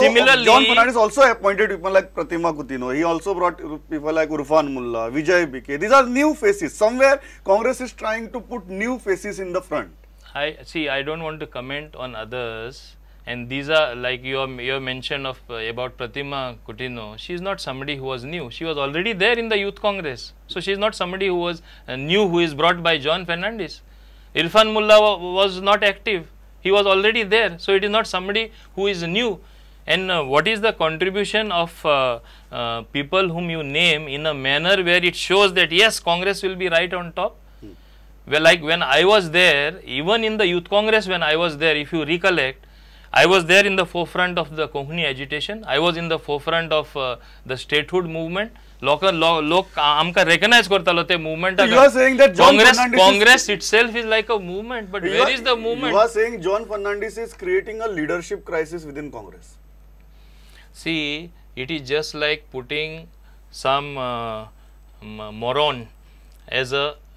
Similarly, John Fernandez also appointed people like Pratima Godinho. He also brought people like Urfan Mullah, Vijay BK. These are new faces. Somewhere Congress is trying to put new faces in the front. I don't want to comment on others, and these are like your mention of about Pratima Godinho. She is not somebody who was new. She was already there in the Youth Congress. So she is not somebody who was new, who is brought by John Fernandez. Irfan Mullah was not active. He was already there. So it is not somebody who is new. And what is the contribution of people whom you name in a manner where it shows that yes, Congress will be right on top? Well, like when I was there, even in the Youth Congress when I was there, if you recollect, I was there in the forefront of the Konkani agitation. I was in the forefront of the statehood movement. Lok amka recognize kortalo te movement. So you are saying that Congress itself is like a movement, but where is the movement? You are saying John Fernandez is creating a leadership crisis within Congress. See, it is just like putting some moron as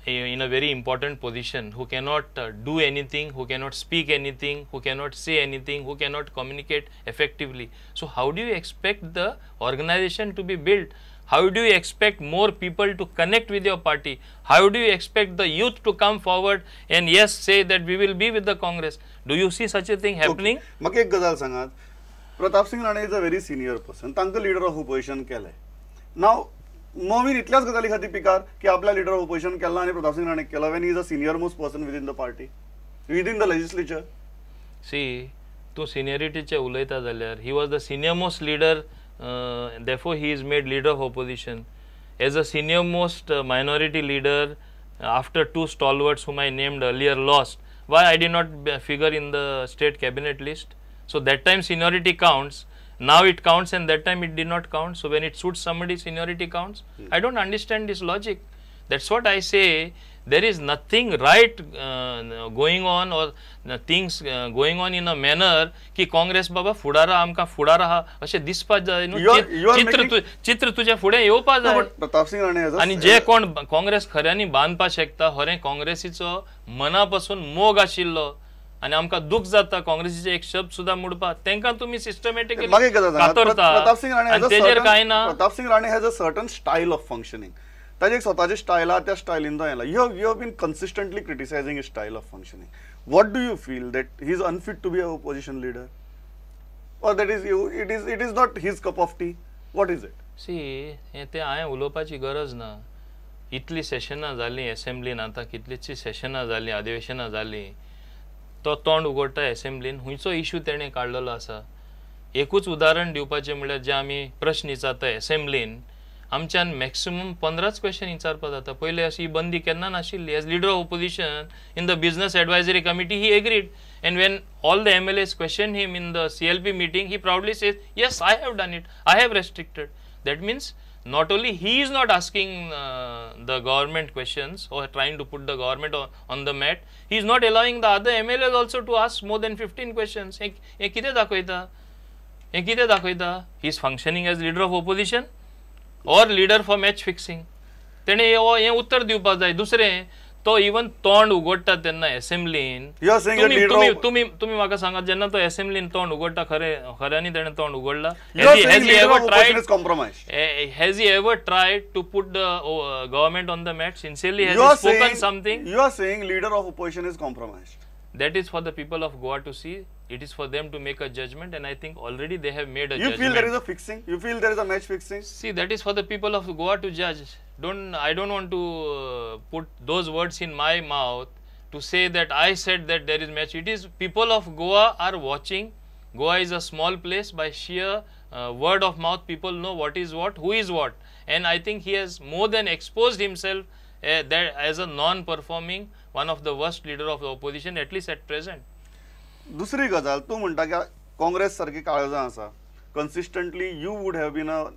in a very important position, who cannot do anything, who cannot speak anything, who cannot say anything, who cannot communicate effectively. So how do you expect the organization to be built? How do you expect more people to connect with your party? How do you expect the youth to come forward and yes, say that we will be with the Congress? Do you see such a thing happening? Maka ek gazal sangat. Pratap Singh Rane is a very senior person. Tanka leader of opposition केले. Now, Mauvin इतल्याच गजाली खाती पिकार की आपला leader of opposition केला आणि प्रताप सिंग राणे केला when he is a senior most person within the party, within the legislature. See, to seniority चे उलयता जाल्यार he was the senior most leader. Therefore, he is made leader of opposition. As a senior most minority leader, after two stalwarts whom I named earlier lost, why I did not figure in the state cabinet list? So that time seniority counts. Now it counts, and that time it did not count. So when it suits somebody, seniority counts. I don't understand this logic. That's what I say. There is nothing right going on, or things going on in a manner कि काँग्रेस बाबा फुडारा आमका फुडारा हा असे दिसपा जाय न्हू. चित्र तुझ्या फुडें येवपा जाय. प्रताप सिंग राणे आणि जे कोण काँग्रेस खऱ्यांनी बांधपा शकता, खरें काँग्रेसीचो मनापासून मोग आशिल्लो आणि आमका दुख जाता काँग्रेसीचे एक शब्द सुद्धा मुडपा, तेंका तुम्ही सिस्टमॅटिकली कातरता. प्रताप सिंग राणे आणि तेजेर काय ना. Pratap Singh Rane has a certain style of functioning. ताजे एक स्वतःचे स्टाईल हा, त्या स्टाईलीन तो येला. You have been consistently criticizing his style of functioning. What do you feel, that he is unfit to be an opposition leader, or that it is not his cup of tea? What is it? See, ते हांवें उलोवपाची गरज ना. इतली सेशनां जालीं असेंब्लीन, आतां कितलींची सेशनां जालीं, अधिवेशनां जालीं. तो तोंड उगडटा असेंब्लीन, हुंयचो इश्यू तेणें काडलेलो आसा. एकूच उदाहरण दिवपाचें म्हळ्यार जे आमी प्रश्न विचारता असेंब्लीन, आमच्यान मॅक्सिमम 15 क्वेश्चन विचारपा जाता. पयले अशी बंदी केन्ना नाशिल्ली. As leader of opposition in the business advisory committee he agreed, and when all the MLAs questioned him in the CLP meeting, he proudly says, yes, I have done it, I have restricted. That means not only he is not asking the government questions or trying to put the government on the mat, he is not allowing the other MLAs also to ask more than 15 questions. हे कितें दाखयता? हे कितें दाखयता? He is functioning as leader of opposition or leader for match fixing. तेणे हे उत्तर दिवपाक जाय. दुसरें, तो even तोंड उगडटा तेन्ना असेंब्लीन, तुम्ही म्हाका सांगात, जेन्ना तो असेंब्लीन तोंड उगडटा, खऱ्यांनी तेणें तोंड उगडला? Has he ever tried to put the government on the mat? Sincerely, has he spoken something? You are saying leader of opposition is compromised. That is for the people of Goa to see. It is for them to make a judgment, and I think already they have made a judgment. You feel there is a fixing? You feel there is a match fixing? See, that is for the people of Goa to judge. I don't want to put those words in my mouth to say that I said that there is match. It is people of Goa are watching. Goa is a small place. By sheer word of mouth, people know what is what, who is what. And I think he has more than exposed himself as a non-performing, one of the worst leader of the opposition, at least at present. दुसरी गजाल, तू म्हणटा की काँग्रेस सारखी काळजां आसा. Consistently, you would have been a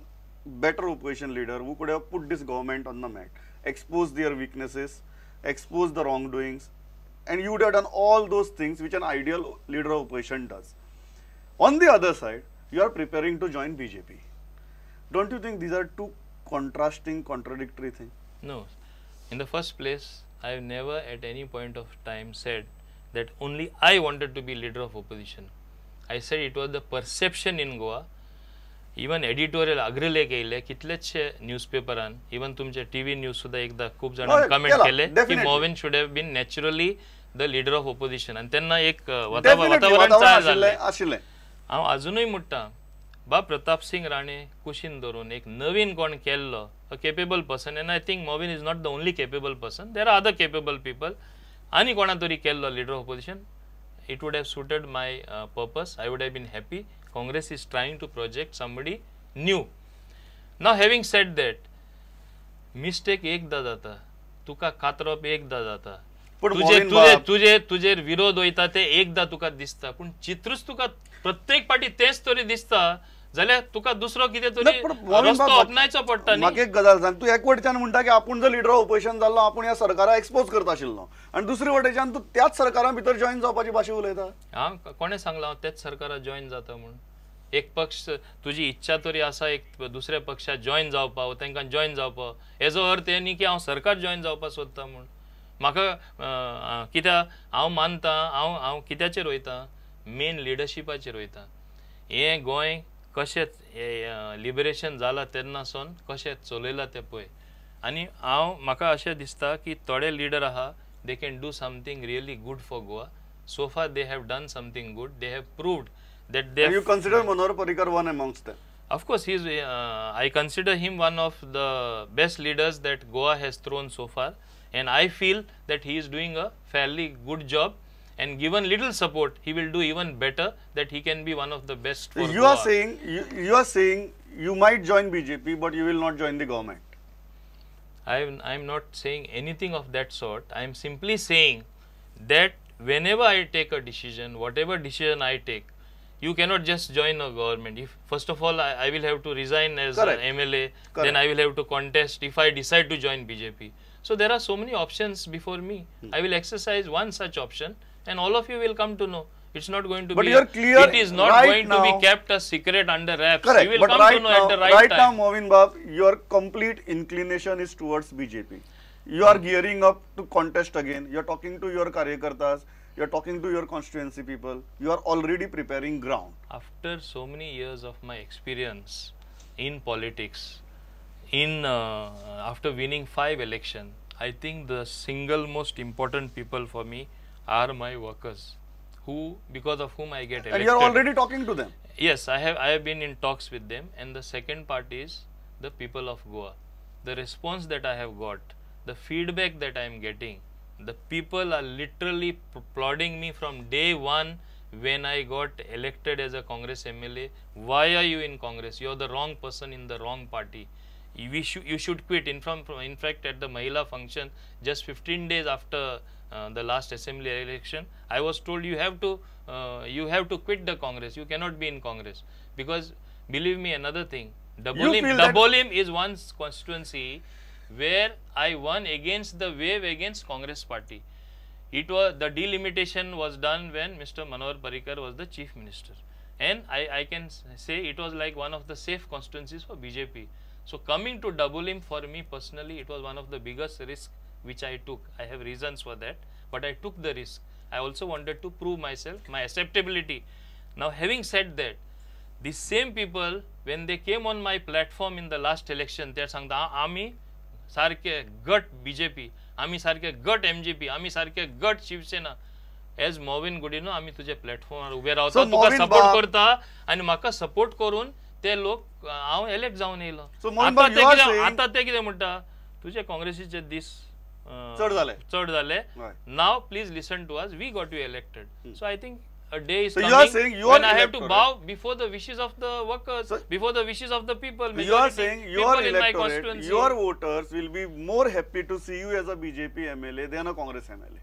better opposition leader who could have put this government on the mat, exposed their weaknesses, exposed the wrongdoings, and you would have done all those things which an ideal leader of opposition does. On the other side, you are preparing to join BJP. Don't you think these are two contrasting, contradictory things? No. In the first place, I have never at any point of time said that only I wanted to be leader of opposition. I said it was the perception in Goa. Even editorial अग्रलेख येयले कितलेशे न्यूजपेपरान even तुमचे TV news सुद्धा एकदा खूप जणांनी comment केले की Movin should have been naturally the leader of opposition आणि त्यांना एक वातावरण तयार झाले. हांव अजूनही म्हणटा बा प्रताप सिंग राणे कुशीन धरून एक नवीन कोण केल्लो a capable person and I think Movin is not the only capable person there are other capable people आनी कोणा तरी केल्लो leader of opposition it would have suited my purpose. I would have been happy. Congress is trying to project somebody new. Now having said that, mistake एकदा जाता, तुका कातरप एकदा जाता, तुझे विरोध होता ते एकदा तुका दिसता, पण चित्रच तुका प्रत्येक पाटी तेच तरी दिसता जाल्यार तुका दुसरो कितें तरी रस्तो अपनायचो पडटा. म्हाका एक गजाल सांग, तू एक वटेच्यान म्हणटा की आपूण जर लीडर ऑफ ओपोजिशन जाल्लो आपूण ह्या सरकाराक एक्सपोज करता आशिल्लो आणि दुसरे वटेच्यान तू त्याच सरकारा भितर जॉईन जावपाची भाशा उलयता. हांव कोणे सांगला हांव त्याच सरकारात जॉईन जाता म्हणून. एक पक्ष तुजी इच्छा तरी आसा एक दुसऱ्या पक्षात जॉईन जावपा तांकां जॉईन जावपा हेजो अर्थ हे न्ही की हांव सरकार जॉईन जावपाक सोदता म्हणून. म्हाका कित्याक हांव मानता हांव कित्याचेर वयता मेन लिडरशिपाचेर वयता. हें गोंय कशें लिबरेशन जाला तेन्नासून कशें चलयलां तें पळय आनी म्हाका अशें दिसता की थोडे लीडर आहा they can do something really good for Goa. So far they have done something good. They have proved that they you consider Manohar Parrikar one amongst them? Of course he is. I consider him one of the best leaders that Goa has thrown so far, and I feel that he is doing a fairly good job, and given little support he will do even better, that he can be one of the best for you Goa. You are saying you might join BJP but you will not join the government. I am not saying anything of that sort. I am simply saying that whenever I take a decision, whatever decision I take, you cannot just join a government. If first of all I will have to resign as an MLA, then I will have to contest if I decide to join BJP. So there are so many options before me. I will exercise one such option and all of you will come to know. It's not going to but be, you're clear, it is not right going now, to be kept a secret under wraps. Correct. You will but come right to know now, at the right time. Now, Mauvin Bab, your complete inclination is towards BJP. You are gearing up to contest again. You are talking to your karyakartas. You are talking to your constituency people. You are already preparing ground. After so many years of my experience in politics, after winning 5 elections, I think the single most important people for me are my workers, because of whom I get elected. And you are already talking to them. Yes, I have been in talks with them. And the second part is the people of Goa. The response that I have got, the feedback that I am getting. The people are literally applauding me from day one when I got elected as a Congress MLA. Why are you in Congress? You are the wrong person in the wrong party. You should quit. In fact, at the Mahila function, just 15 days after the last assembly election, I was told you have to quit the Congress. You cannot be in Congress because believe me, another thing, Dabolim is one constituency where I won against the wave against Congress party. It was the delimitation was done when Mr. Manohar Parrikar was the chief minister, and I can say it was like one of the safe constituencies for BJP. So coming to Dabolim for me personally, it was one of the biggest risks which I took. I have reasons for that, but I took the risk. I also wanted to prove myself, my acceptability. Now having said that, the same people when they came on my platform in the last election, they are saying Ami सारखे गट BJP, आम्ही सारखे गट MGP, आम्ही सारखे गट Shiv Sena. As मोविन गुडिनो आम्ही तुझे प्लॅटफॉर्मवर उभे रावता, तुका सपोर्ट करता आणि म्हाका सपोर्ट करून ते लोक हांव इलेक्ट जावन येयलो. आता ते कितें म्हणटा तुझे काँग्रेसीचे दीस चड जाले. नाव please listen to us, we got you elected. So I think a day is so coming you are saying you when are I have to bow before the wishes of the workers, before the wishes of the people. You are saying your electorate, your voters will be more happy to see you as a BJP MLA than a Congress MLA.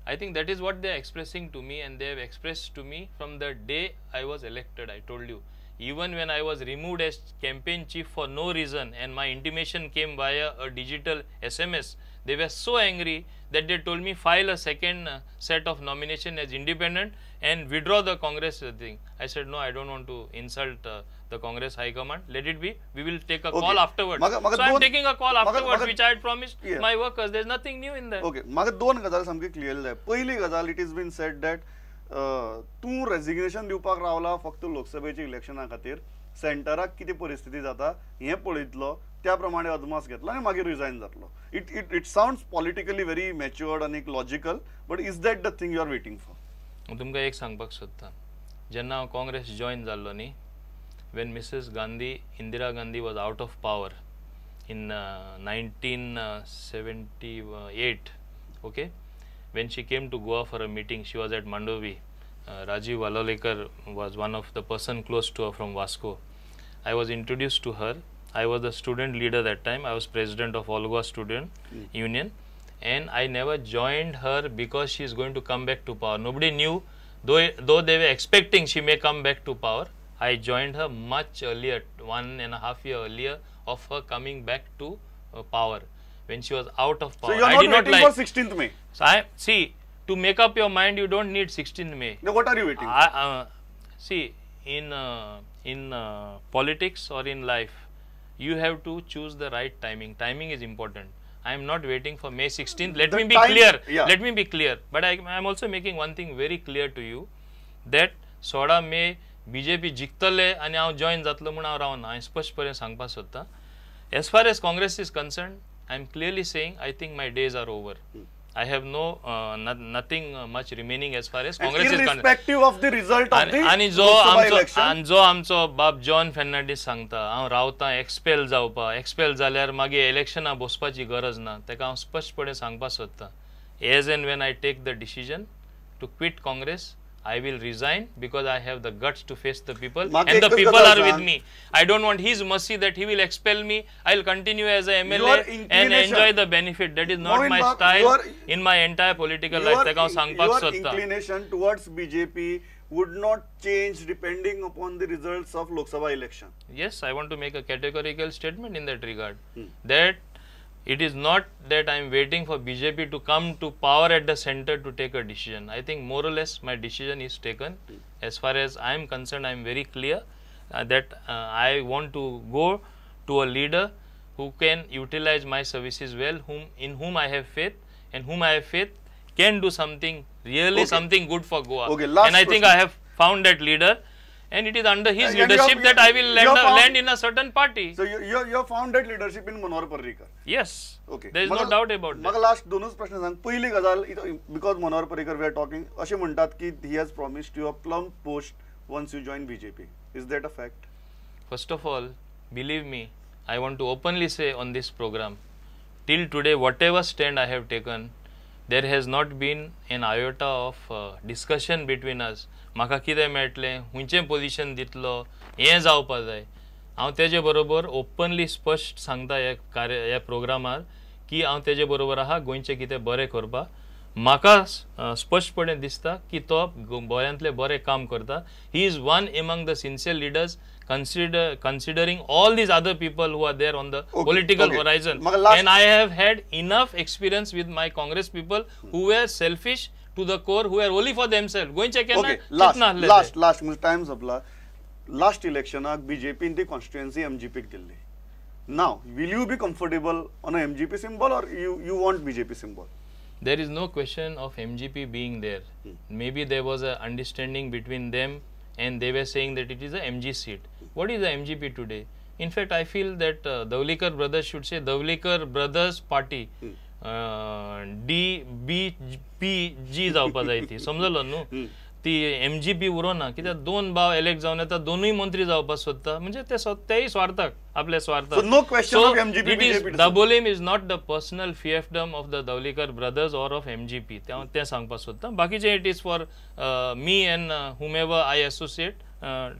I think that is what they are expressing to me, and they have expressed to me from the day I was elected. I told you, even when I was removed as campaign chief for no reason and my intimation came via a digital SMS, they were so angry that they told me file a second set of nomination as independent and withdraw the Congress thing. I said no, I don't want to insult the Congress High Command. Let it be. We will take a call afterwards. So I am taking a call afterwards, which I had promised my workers. There is nothing new in that. Okay. म्हाका दोन गजाल सामकी clear जाय. पहिली गजाल, it has been said that तूं resignation दिवपाक रावला फक्त लोकसभेच्या इलेक्शना खातीर सेंटराक कितें परिस्थिती जाता हें पळयतलो त्या प्रमाणे अदमास घेतलो आनी मागीर रिजायन जातलो. It sounds politically very matured आनी logical, but is that the thing you are waiting for? हांव तुमकां एक सांगपाक सोदतां, जेन्ना हांव काँग्रेस जॉयन जाल्लो न्ही, when Mrs. Indira Gandhi was out of power in 1978, okay, when she came to Goa for a meeting, she was at Mandovi. Rajiv Valolekar was one of the person close to her from Vasco. I was introduced to her. I was the student leader that time. I was president of All Goa Student Union, and I never joined her because she is going to come back to power. Nobody knew, though they were expecting she may come back to power. I joined her much earlier, 1.5 years earlier of her coming back to power, when she was out of power. So you are not waiting for 16th May? So see, to make up your mind, you don't need 16th May. Then what are you waiting for? See, in politics or in life, you have to choose the right timing. Timing is important. I am not waiting for May 16th. Let me be clear. Yeah. Let me be clear. But I am also making one thing very clear to you, that 16 May BJP जिखतले आनी हांव join जातलो म्हूण हांव रावना. हांवें स्पश्टपणे सांगपाक सोदतां. As far as Congress is concerned, I am clearly saying I think my days are over. I have nothing much remaining as far as Congress is concerned. Irrespective of the result of the आनी जो आमचो बाब John Fernandes सांगता हांव रावतां expel जावपा, expel जाल्यार मागीर इलेक्शनां बसपाची गरज ना, तेका हांव स्पश्टपणे सांगपाक सोदतां. As and when I take the decision to quit Congress, I will resign because I have the guts to face the people, and the people are with me. I don't want his mercy that he will expel me. I'll continue as a MLA and enjoy the benefit. That is not my style in my entire political life. Your inclination towards BJP would not change depending upon the results of Lok Sabha election. Yes, I want to make a categorical statement in that regard. That it is not that I am waiting for BJP to come to power at the center to take a decision. I think more or less my decision is taken. As far as I am concerned, I am very clear that I want to go to a leader who can utilize my services well, in whom I have faith, and whom I have faith can do something, really something good for Goa. And I think I have found that leader. And it is under his leadership that I will land in a certain party. So you have found that leadership in Manohar Parrikar? Yes. Okay. There is no doubt about that. म्हाका last दोनच प्रश्न सांग. पहिली गजाल, because Manohar Parrikar we are talking, अशें म्हणटात की he has promised you a plum post once you join BJP. Is that a fact? First of all, believe me, I want to openly say on this program, till today, whatever stand I have taken, there has not been an iota of discussion between us. म्हाका कितें मेळटलें, खंयचें position दितलो, हें जावपा जाय. हांव तेजे बरोबर ओपनली स्पश्ट सांगता ह्या प्रोग्रामार की हांव तेजे बरोबर आहा गोंयचें कितें बरें करपाक. म्हाका स्पश्टपणे दिसता की तो गोंयांतलें बरें काम करता. He is one among the sincere leaders, considering all these other people who are there on the political horizon. And I have had enough experience with my Congress people who were selfish to the core, who are only for themselves. Last time's up. Last election, BJP in the constituency MGP dilli. Now, will you be comfortable on a MGP symbol, or you want BJP symbol? There is no question of MGP being there. Maybe there was an understanding between them, and they were saying that it is a MG seat. What is the MGP today? In fact, I feel that Davlikar brothers should say Davlikar brothers party. DBPG जावपा जाय ती, समजलो न्हू. ती MGP उरोना, कित्याक दोन भाव elect जावन येता, दोनूय मंत्री जावपाक सोदता, म्हणजे तेय स्वार्थाक, आपल्या स्वार्थाक. No question of MGP. Dabolim is not the personal fiefdom of the Davlikar brothers or of MGP. ते सांगपाक सोदता. बाकीचे it is for me and whomever I associate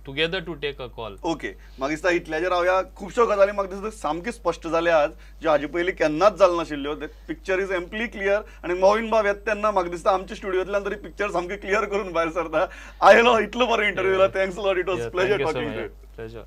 together to take a call. Okay. म्हाका दिसता इतल्याचेर हांव खुबश्यो गजाली म्हाका दिसता सामकी स्पश्ट जाल्या आज, ज्यो हाजे पयलीं केन्नाच जाल नाशिल्ल्यो. The picture is amply clear. आनी मोविन बाब येता तेन्ना म्हाका दिसता आमच्या स्टुडियोंतल्यान तरी पिक्चर सामकी क्लियर करून भायर सरता. आयलो, इतलो बरो interview. Thanks lot. It was pleasure talking to you. Pleasure.